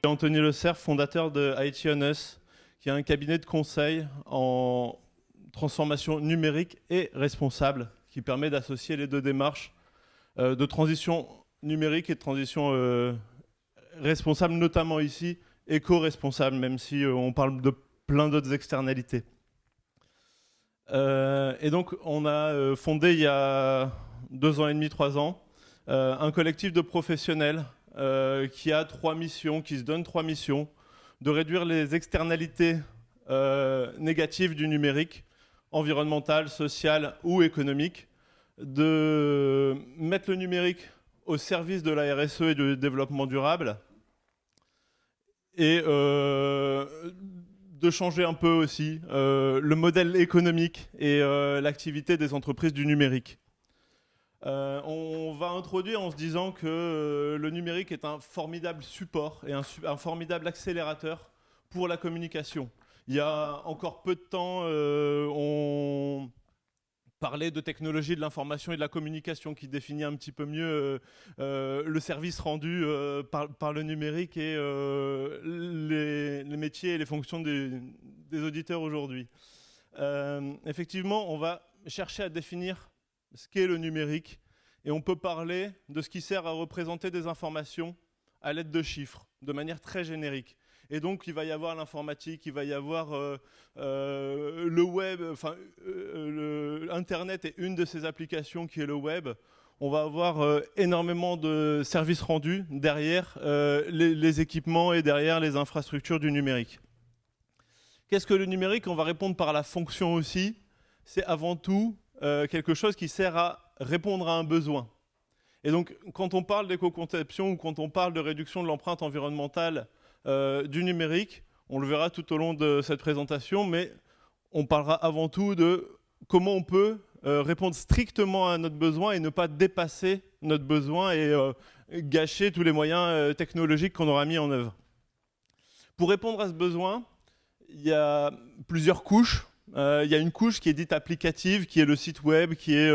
Anthony Le Cerf, fondateur de IT On Us, qui est un cabinet de conseil en transformation numérique et responsable, qui permet d'associer les deux démarches de transition numérique et de transition responsable, notamment ici, éco-responsable, même si on parle de plein d'autres externalités. Et donc, on a fondé il y a 2 ans et demi, 3 ans, un collectif de professionnels qui a 3 missions, qui se donne 3 missions, de réduire les externalités négatives du numérique, environnementales, sociales ou économiques, de mettre le numérique au service de la RSE et du développement durable, et de changer un peu aussi le modèle économique et l'activité des entreprises du numérique. On va introduire en se disant que le numérique est un formidable support et un formidable accélérateur pour la communication. Il y a encore peu de temps, on parlait de technologie de l'information et de la communication qui définit un petit peu mieux le service rendu par le numérique et les métiers et les fonctions des auditeurs aujourd'hui. Effectivement, on va chercher à définir ce qu'est le numérique et on peut parler de ce qui sert à représenter des informations à l'aide de chiffres, de manière très générique. Et donc, il va y avoir l'informatique, il va y avoir le web, enfin, Internet est une de ces applications qui est le web. On va avoir énormément de services rendus derrière les équipements et derrière les infrastructures du numérique. Qu'est-ce que le numérique? On va répondre par la fonction aussi. C'est avant tout quelque chose qui sert à répondre à un besoin. Et donc, quand on parle d'éco-conception ou quand on parle de réduction de l'empreinte environnementale du numérique, on le verra tout au long de cette présentation, mais on parlera avant tout de comment on peut répondre strictement à notre besoin et ne pas dépasser notre besoin et gâcher tous les moyens technologiques qu'on aura mis en œuvre. Pour répondre à ce besoin, il y a plusieurs couches. Il y a une couche qui est dite applicative, qui est le site web, qui est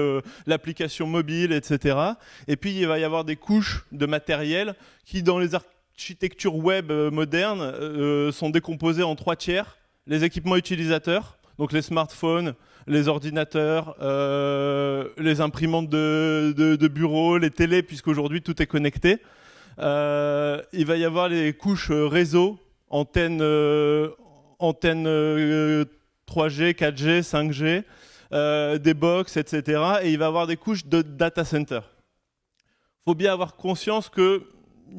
l'application mobile, etc. Et puis il va y avoir des couches de matériel qui, dans les architectures web modernes, sont décomposées en 3 tiers. Les équipements utilisateurs, donc les smartphones, les ordinateurs, les imprimantes de bureau, les télés, puisqu'aujourd'hui tout est connecté. Il va y avoir les couches réseau, antennes 3G, 4G, 5G, des box, etc. Et il va y avoir des couches de data center. Il faut bien avoir conscience qu'il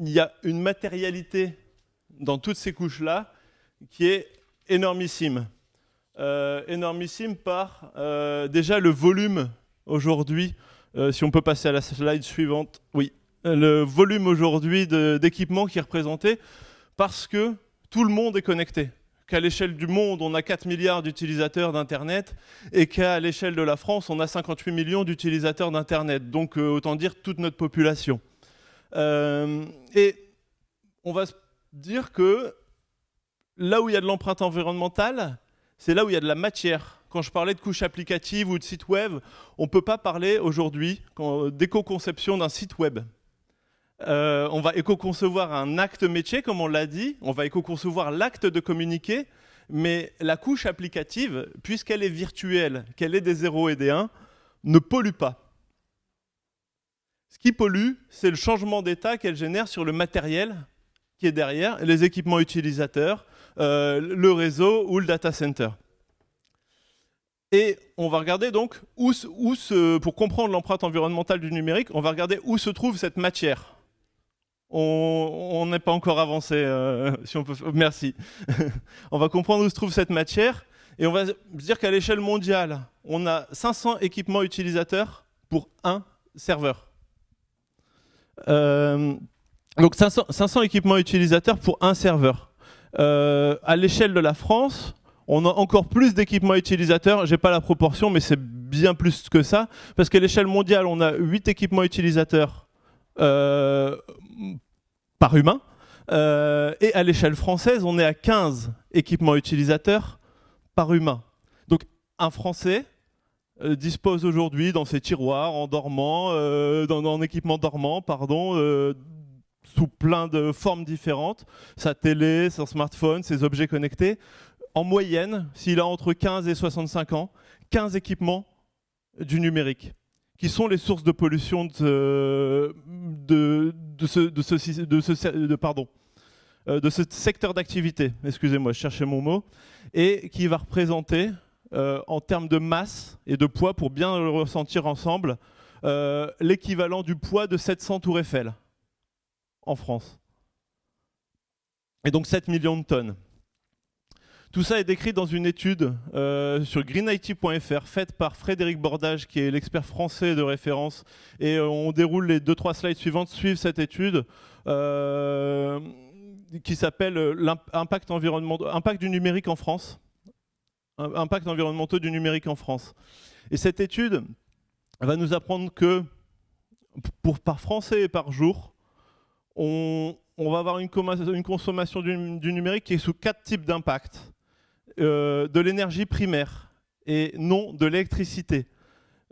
y a une matérialité dans toutes ces couches-là qui est énormissime. Énormissime par déjà le volume aujourd'hui. Si on peut passer à la slide suivante. Oui, le volume aujourd'hui d'équipements qui est représenté parce que tout le monde est connecté. Qu'à l'échelle du monde, on a 4 milliards d'utilisateurs d'Internet et qu'à l'échelle de la France, on a 58 millions d'utilisateurs d'Internet. Donc, autant dire toute notre population. Et on va se dire que là où il y a de l'empreinte environnementale, c'est là où il y a de la matière. Quand je parlais de couches applicatives ou de sites web, on ne peut pas parler aujourd'hui d'éco-conception d'un site web. On va éco-concevoir un acte métier, comme on l'a dit, on va éco-concevoir l'acte de communiquer, mais la couche applicative, puisqu'elle est virtuelle, qu'elle est des 0 et des 1, ne pollue pas. Ce qui pollue, c'est le changement d'état qu'elle génère sur le matériel qui est derrière, les équipements utilisateurs, le réseau ou le data center. Et on va regarder donc, pour comprendre l'empreinte environnementale du numérique, on va regarder où se trouve cette matière. On n'est pas encore avancé, si on peut. Merci. On va comprendre où se trouve cette matière et on va se dire qu'à l'échelle mondiale, on a 500 équipements utilisateurs pour un serveur. Donc 500 équipements utilisateurs pour un serveur. À l'échelle de la France, on a encore plus d'équipements utilisateurs. J'ai pas la proportion, mais c'est bien plus que ça, parce qu'à l'échelle mondiale, on a 8 équipements utilisateurs par humain, et à l'échelle française, on est à 15 équipements utilisateurs par humain. Donc un Français dispose aujourd'hui dans ses tiroirs, en dormant, en équipement dormant, pardon, sous plein de formes différentes, sa télé, son smartphone, ses objets connectés. En moyenne, s'il a entre 15 et 65 ans, 15 équipements du numérique, qui sont les sources de pollution de ce secteur d'activité, excusez-moi, je cherchais mon mot, et qui va représenter, en termes de masse et de poids, pour bien le ressentir ensemble, l'équivalent du poids de 700 tours Eiffel en France. Et donc 7 millions de tonnes. Tout ça est décrit dans une étude sur greenIT.fr faite par Frédéric Bordage, qui est l'expert français de référence. Et on déroule les 2-3 slides suivantes, suivent cette étude qui s'appelle l'impact du numérique en France. Impact environnementaux du numérique en France. Et cette étude va nous apprendre que par Français et par jour, on va avoir une consommation du numérique qui est sous 4 types d'impact. De l'énergie primaire et non de l'électricité.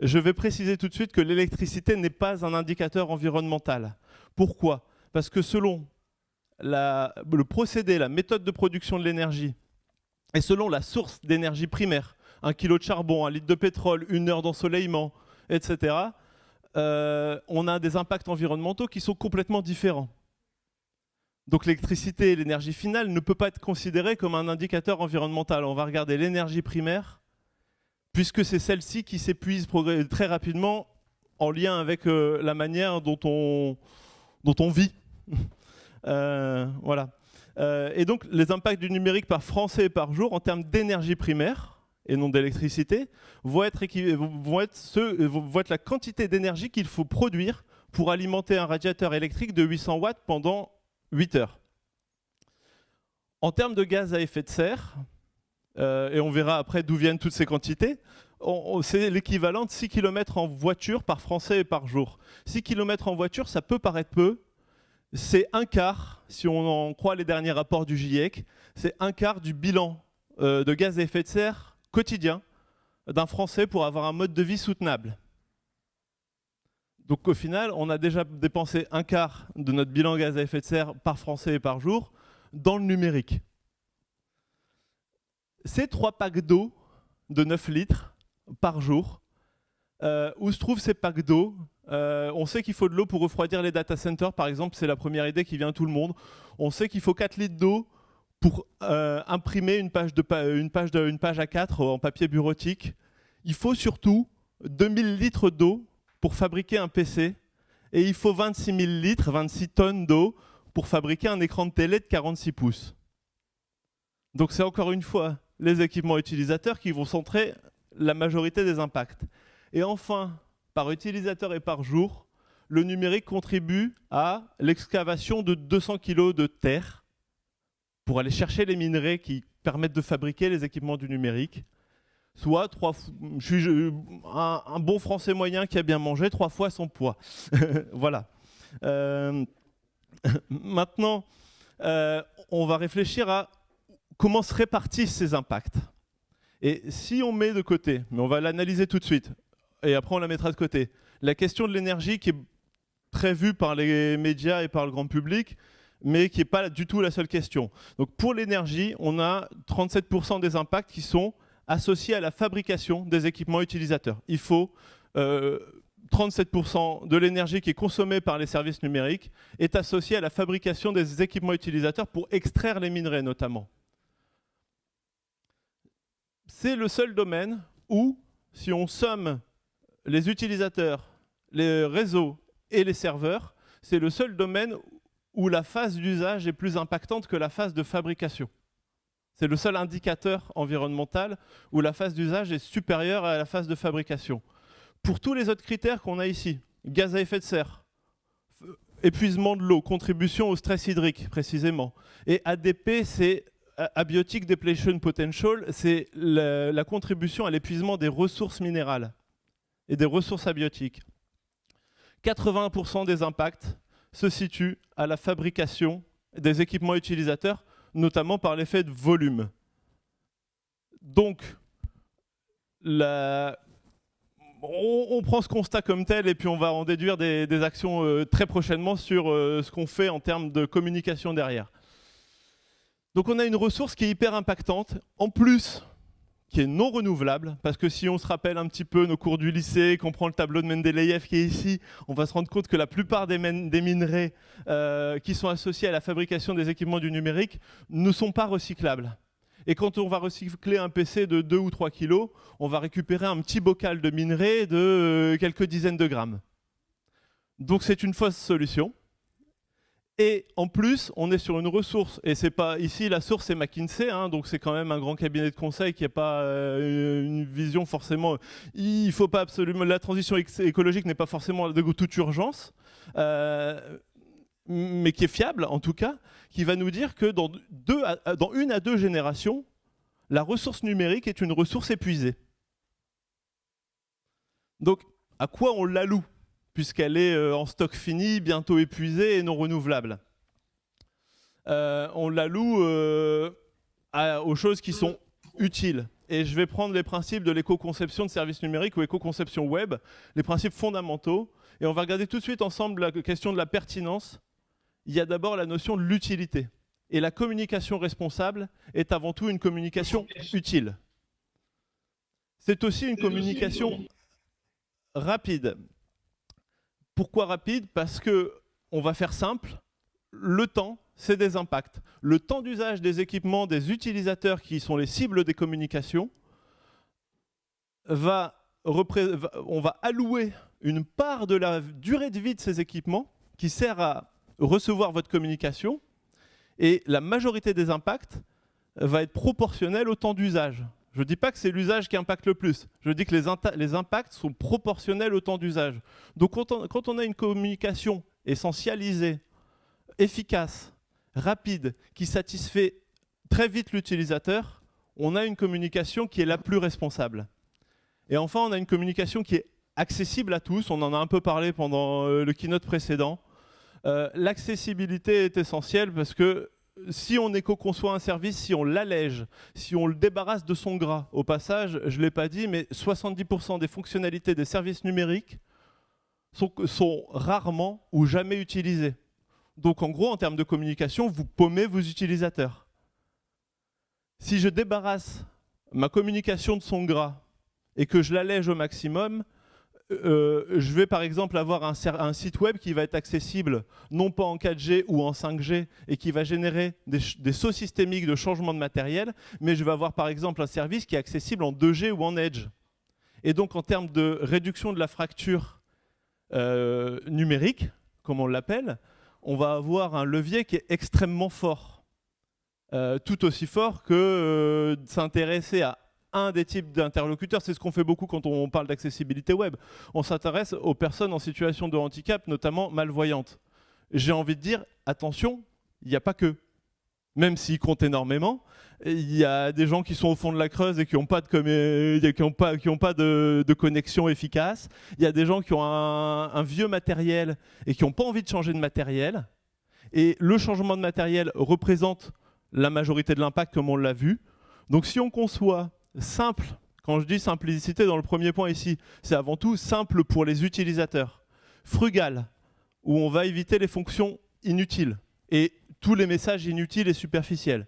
Je vais préciser tout de suite que l'électricité n'est pas un indicateur environnemental. Pourquoi? Parce que selon le procédé, la méthode de production de l'énergie, et selon la source d'énergie primaire, 1 kg de charbon, 1 litre de pétrole, 1 heure d'ensoleillement, etc., on a des impacts environnementaux qui sont complètement différents. Donc l'électricité et l'énergie finale ne peut pas être considérée comme un indicateur environnemental. On va regarder l'énergie primaire, puisque c'est celle-ci qui s'épuise très rapidement en lien avec la manière dont on vit. Voilà. Et donc les impacts du numérique par Français et par jour en termes d'énergie primaire, et non d'électricité, vont être la quantité d'énergie qu'il faut produire pour alimenter un radiateur électrique de 800 watts pendant 8 heures. En termes de gaz à effet de serre, et on verra après d'où viennent toutes ces quantités, c'est l'équivalent de 6 km en voiture par Français et par jour. 6 km en voiture, ça peut paraître peu. C'est un quart, si on en croit les derniers rapports du GIEC, c'est un quart du bilan de gaz à effet de serre quotidien d'un Français pour avoir un mode de vie soutenable. Donc au final, on a déjà dépensé un quart de notre bilan gaz à effet de serre par Français et par jour dans le numérique. Ces 3 packs d'eau de 9 litres par jour, où se trouvent ces packs d'eau? On sait qu'il faut de l'eau pour refroidir les data centers, par exemple, c'est la première idée qui vient à tout le monde. On sait qu'il faut 4 litres d'eau pour imprimer une page A4 en papier bureautique. Il faut surtout 2000 litres d'eau pour fabriquer un PC, et il faut 26 000 litres, 26 tonnes d'eau pour fabriquer un écran de télé de 46 pouces. Donc c'est encore une fois les équipements utilisateurs qui vont centrer la majorité des impacts. Et enfin, par utilisateur et par jour, le numérique contribue à l'excavation de 200 kg de terre pour aller chercher les minerais qui permettent de fabriquer les équipements du numérique. Soit je suis un bon Français moyen qui a bien mangé 3 fois son poids. Voilà. Maintenant, on va réfléchir à comment se répartissent ces impacts. Et si on met de côté, mais on va l'analyser tout de suite, et après on la mettra de côté, la question de l'énergie qui est très vue par les médias et par le grand public, mais qui n'est pas du tout la seule question. Donc pour l'énergie, on a 37% des impacts qui sont associés à la fabrication des équipements utilisateurs. Il faut 37% de l'énergie qui est consommée par les services numériques est associée à la fabrication des équipements utilisateurs pour extraire les minerais notamment. C'est le seul domaine où, si on somme les utilisateurs, les réseaux et les serveurs, c'est le seul domaine où la phase d'usage est plus impactante que la phase de fabrication. C'est le seul indicateur environnemental où la phase d'usage est supérieure à la phase de fabrication. Pour tous les autres critères qu'on a ici, gaz à effet de serre, épuisement de l'eau, contribution au stress hydrique précisément, et ADP, c'est Abiotic Depletion Potential, c'est la contribution à l'épuisement des ressources minérales et des ressources abiotiques. 80% des impacts se situent à la fabrication des équipements utilisateurs, notamment par l'effet de volume. Donc, On prend ce constat comme tel et puis on va en déduire des actions très prochainement sur ce qu'on fait en termes de communication derrière. Donc on a une ressource qui est hyper impactante, en plus qui est non renouvelable, parce que si on se rappelle un petit peu nos cours du lycée, qu'on prend le tableau de Mendeleïev qui est ici, on va se rendre compte que la plupart des minerais qui sont associés à la fabrication des équipements du numérique ne sont pas recyclables. Et quand on va recycler un PC de 2 ou 3 kilos, on va récupérer un petit bocal de minerai de quelques dizaines de grammes. Donc c'est une fausse solution. Et en plus, on est sur une ressource, et c'est pas ici la source c'est McKinsey, hein, donc c'est quand même un grand cabinet de conseil qui n'a pas une vision forcément. Il faut pas absolument, la transition écologique n'est pas forcément de toute urgence, mais qui est fiable en tout cas, qui va nous dire que dans 1 à 2 générations, la ressource numérique est une ressource épuisée. Donc, à quoi on l'alloue, puisqu'elle est en stock fini, bientôt épuisée et non renouvelable? On l'alloue aux choses qui sont utiles. Et je vais prendre les principes de l'éco-conception de services numériques ou éco-conception web, les principes fondamentaux, et on va regarder tout de suite ensemble la question de la pertinence. Il y a d'abord la notion de l'utilité. Et la communication responsable est avant tout une communication utile. C'est aussi une communication rapide. Pourquoi rapide? Parce qu'on va faire simple, le temps, c'est des impacts. Le temps d'usage des équipements des utilisateurs qui sont les cibles des communications, on va allouer une part de la durée de vie de ces équipements qui sert à recevoir votre communication, et la majorité des impacts va être proportionnelle au temps d'usage. Je ne dis pas que c'est l'usage qui impacte le plus, je dis que les impacts sont proportionnels au temps d'usage. Donc quand on a une communication essentialisée, efficace, rapide, qui satisfait très vite l'utilisateur, on a une communication qui est la plus responsable. Et enfin, on a une communication qui est accessible à tous, on en a un peu parlé pendant le keynote précédent. L'accessibilité est essentielle parce que si on éco-conçoit un service, si on l'allège, si on le débarrasse de son gras, au passage, je ne l'ai pas dit, mais 70% des fonctionnalités des services numériques sont rarement ou jamais utilisées. Donc en gros, en termes de communication, vous paumez vos utilisateurs. Si je débarrasse ma communication de son gras et que je l'allège au maximum, je vais par exemple avoir un site web qui va être accessible non pas en 4G ou en 5G et qui va générer des sauts systémiques de changement de matériel, mais je vais avoir par exemple un service qui est accessible en 2G ou en Edge. Et donc en termes de réduction de la fracture numérique, comme on l'appelle, on va avoir un levier qui est extrêmement fort. Tout aussi fort que s'intéresser à un des types d'interlocuteurs. C'est ce qu'on fait beaucoup quand on parle d'accessibilité web. On s'intéresse aux personnes en situation de handicap, notamment malvoyantes. J'ai envie de dire, attention, il n'y a pas que. Même s'ils comptent énormément, il y a des gens qui sont au fond de la Creuse et qui n'ont pas de connexion efficace. Il y a des gens qui ont un vieux matériel et qui n'ont pas envie de changer de matériel. Et le changement de matériel représente la majorité de l'impact, comme on l'a vu. Donc si on conçoit simple, quand je dis simplicité dans le premier point ici, c'est avant tout simple pour les utilisateurs. Frugal, où on va éviter les fonctions inutiles et tous les messages inutiles et superficiels.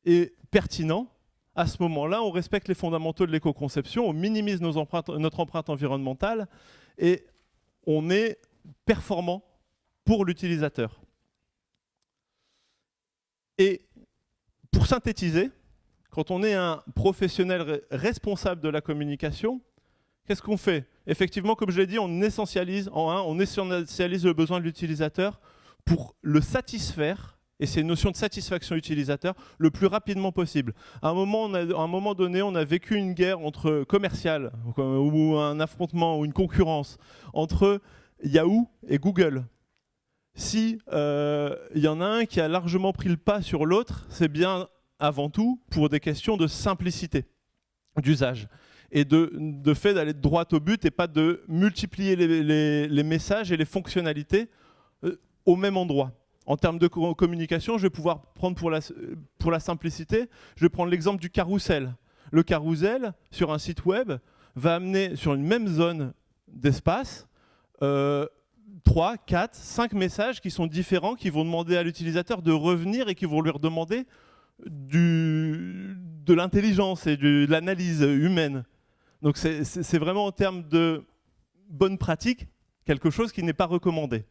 Et pertinent, à ce moment-là, on respecte les fondamentaux de l'éco-conception, on minimise notre empreinte environnementale et on est performant pour l'utilisateur. Et pour synthétiser, quand on est un professionnel responsable de la communication, qu'est-ce qu'on fait? Effectivement, comme je l'ai dit, on essentialise le besoin de l'utilisateur pour le satisfaire, et c'est une notion de satisfaction utilisateur, le plus rapidement possible. À un moment donné, on a vécu une guerre commerciale, ou un affrontement, ou une concurrence, entre Yahoo et Google. Si y en a un qui a largement pris le pas sur l'autre, c'est bien avant tout pour des questions de simplicité d'usage et de fait d'aller droit au but et pas de multiplier les messages et les fonctionnalités au même endroit. En termes de communication, je vais pouvoir prendre pour la simplicité, je vais prendre l'exemple du carrousel. Le carrousel, sur un site web, va amener sur une même zone d'espace 3, 4, 5 messages qui sont différents, qui vont demander à l'utilisateur de revenir et qui vont lui redemander de l'intelligence et de l'analyse humaine. Donc c'est vraiment en termes de bonne pratique quelque chose qui n'est pas recommandé.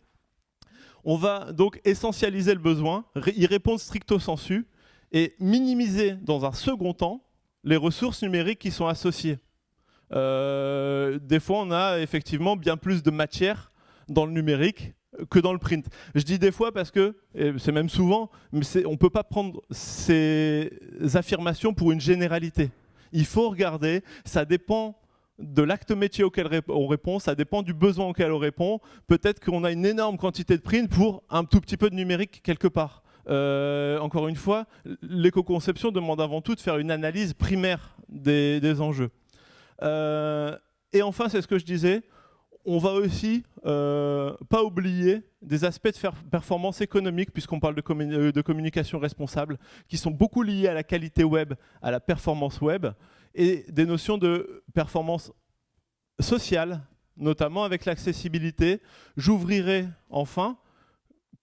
On va donc essentialiser le besoin, y répondre stricto sensu et minimiser dans un second temps les ressources numériques qui sont associées. Des fois, on a effectivement bien plus de matière dans le numérique que dans le print. Je dis des fois parce que, et c'est même souvent, mais on ne peut pas prendre ces affirmations pour une généralité. Il faut regarder, ça dépend de l'acte métier auquel on répond, ça dépend du besoin auquel on répond. Peut-être qu'on a une énorme quantité de print pour un tout petit peu de numérique quelque part. Encore une fois, l'éco-conception demande avant tout de faire une analyse primaire des enjeux. Et enfin, c'est ce que je disais, on va aussi pas oublier des aspects de performance économique, puisqu'on parle de communication responsable, qui sont beaucoup liés à la qualité web, à la performance web, et des notions de performance sociale, notamment avec l'accessibilité. J'ouvrirai enfin,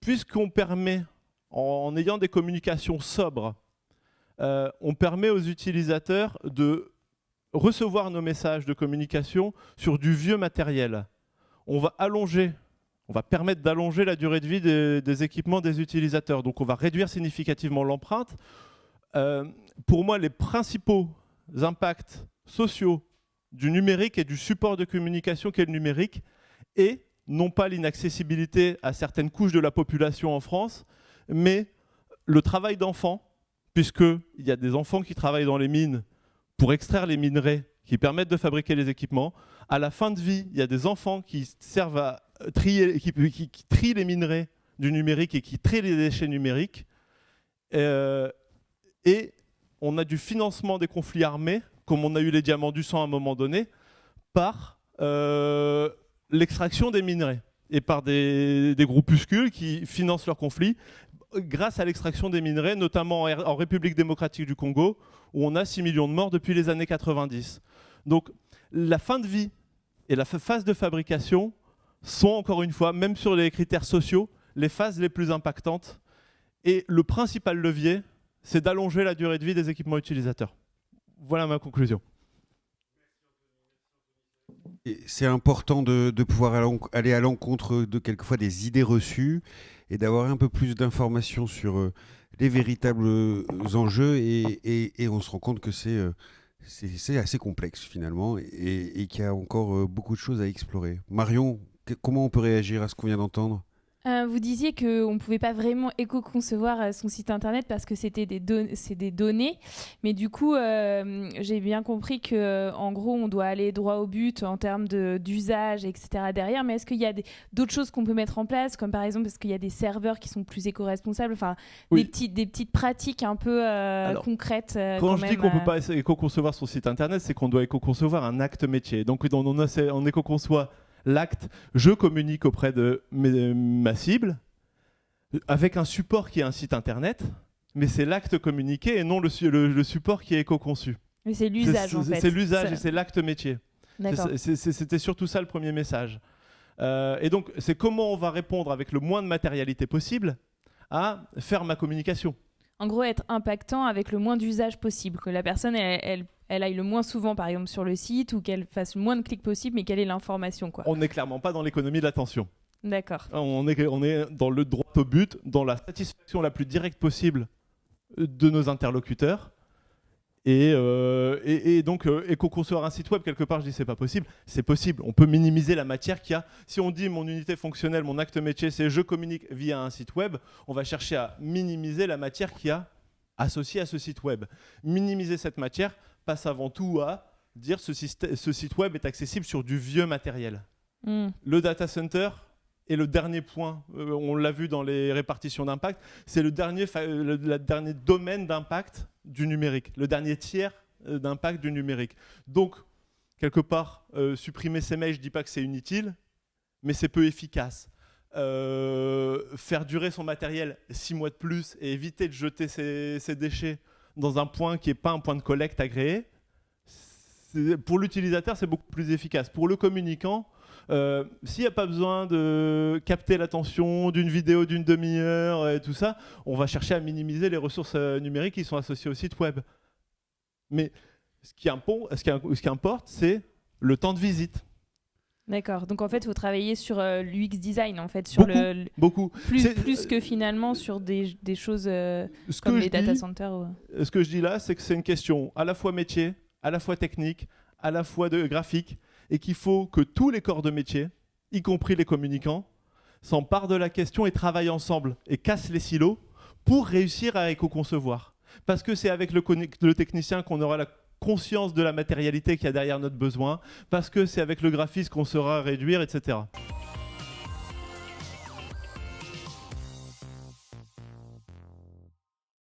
puisqu'on permet, en ayant des communications sobres, on permet aux utilisateurs de recevoir nos messages de communication sur du vieux matériel. On va permettre d'allonger la durée de vie des équipements des utilisateurs. Donc on va réduire significativement l'empreinte. Pour moi, les principaux impacts sociaux du numérique et du support de communication qu'est le numérique, et non pas l'inaccessibilité à certaines couches de la population en France, mais le travail d'enfants, puisqu'il y a des enfants qui travaillent dans les mines pour extraire les minerais qui permettent de fabriquer les équipements. À la fin de vie, il y a des enfants qui servent à trier, qui trient les minerais du numérique et qui trient les déchets numériques. Et on a du financement des conflits armés, comme on a eu les diamants du sang à un moment donné, par l'extraction des minerais et par des groupuscules qui financent leurs conflits grâce à l'extraction des minerais, notamment en République démocratique du Congo, où on a 6 millions de morts depuis les années 90. Donc la fin de vie et la phase de fabrication sont, encore une fois, même sur les critères sociaux, les phases les plus impactantes. Et le principal levier, c'est d'allonger la durée de vie des équipements utilisateurs. Voilà ma conclusion. C'est important de pouvoir aller à l'encontre de quelquefois des idées reçues et d'avoir un peu plus d'informations sur les véritables enjeux et on se rend compte que c'est assez complexe finalement et qu'il y a encore beaucoup de choses à explorer. Marion, comment on peut réagir à ce qu'on vient d'entendre ? Vous disiez qu'on ne pouvait pas vraiment éco-concevoir son site internet parce que c'est des données. Mais du coup, j'ai bien compris qu'en gros, on doit aller droit au but en termes d'usage, etc. derrière. Mais est-ce qu'il y a d'autres choses qu'on peut mettre en place, comme par exemple, est-ce qu'il y a des serveurs qui sont plus éco-responsables, enfin, oui. des petites pratiques un peu concrètes quand je dis qu'on ne peut pas éco-concevoir son site internet, c'est qu'on doit éco-concevoir un acte métier. Donc on éco-conçoit l'acte, je communique auprès de ma cible avec un support qui est un site internet, mais c'est l'acte communiqué et non le support qui est éco-conçu. Mais c'est l'usage en fait. C'est l'usage et c'est l'acte métier. D'accord. C'était surtout ça le premier message. Et donc c'est comment on va répondre avec le moins de matérialité possible à faire ma communication. En gros, être impactant avec le moins d'usage possible, que la personne elle aille le moins souvent, par exemple, sur le site, ou qu'elle fasse le moins de clics possible, mais qu'elle ait l'information, quoi. On n'est clairement pas dans l'économie de l'attention. D'accord. On est dans le droit au but, dans la satisfaction la plus directe possible de nos interlocuteurs. Et donc, éco-concevoir un site web, quelque part, je dis c'est pas possible. C'est possible. On peut minimiser la matière qu'il y a. Si on dit mon unité fonctionnelle, mon acte métier, c'est je communique via un site web, on va chercher à minimiser la matière qu'il y a associée à ce site web. Minimiser cette matière passe avant tout à dire ce site web est accessible sur du vieux matériel. Le data center est le dernier point, on l'a vu dans les répartitions d'impact, c'est le dernier domaine d'impact du numérique, le dernier tiers d'impact du numérique. Donc, quelque part, supprimer ces mails, je ne dis pas que c'est inutile, mais c'est peu efficace. Faire durer son matériel 6 mois de plus et éviter de jeter ses déchets dans un point qui n'est pas un point de collecte agréé, pour l'utilisateur, c'est beaucoup plus efficace. Pour le communicant, s'il n'y a pas besoin de capter l'attention d'une vidéo d'une demi-heure et tout ça, on va chercher à minimiser les ressources numériques qui sont associées au site web. Mais ce qui importe, c'est le temps de visite. D'accord. Donc en fait, il faut travailler sur l'UX design, en fait, sur beaucoup. Plus que finalement sur des choses comme les data centers. Ce que je dis là, c'est que c'est une question à la fois métier, à la fois technique, à la fois de graphique, et qu'il faut que tous les corps de métier, y compris les communicants, s'emparent de la question et travaillent ensemble et cassent les silos pour réussir à éco-concevoir. Parce que c'est avec le technicien qu'on aura la conscience de la matérialité qu'il y a derrière notre besoin, parce que c'est avec le graphiste qu'on saura réduire, etc.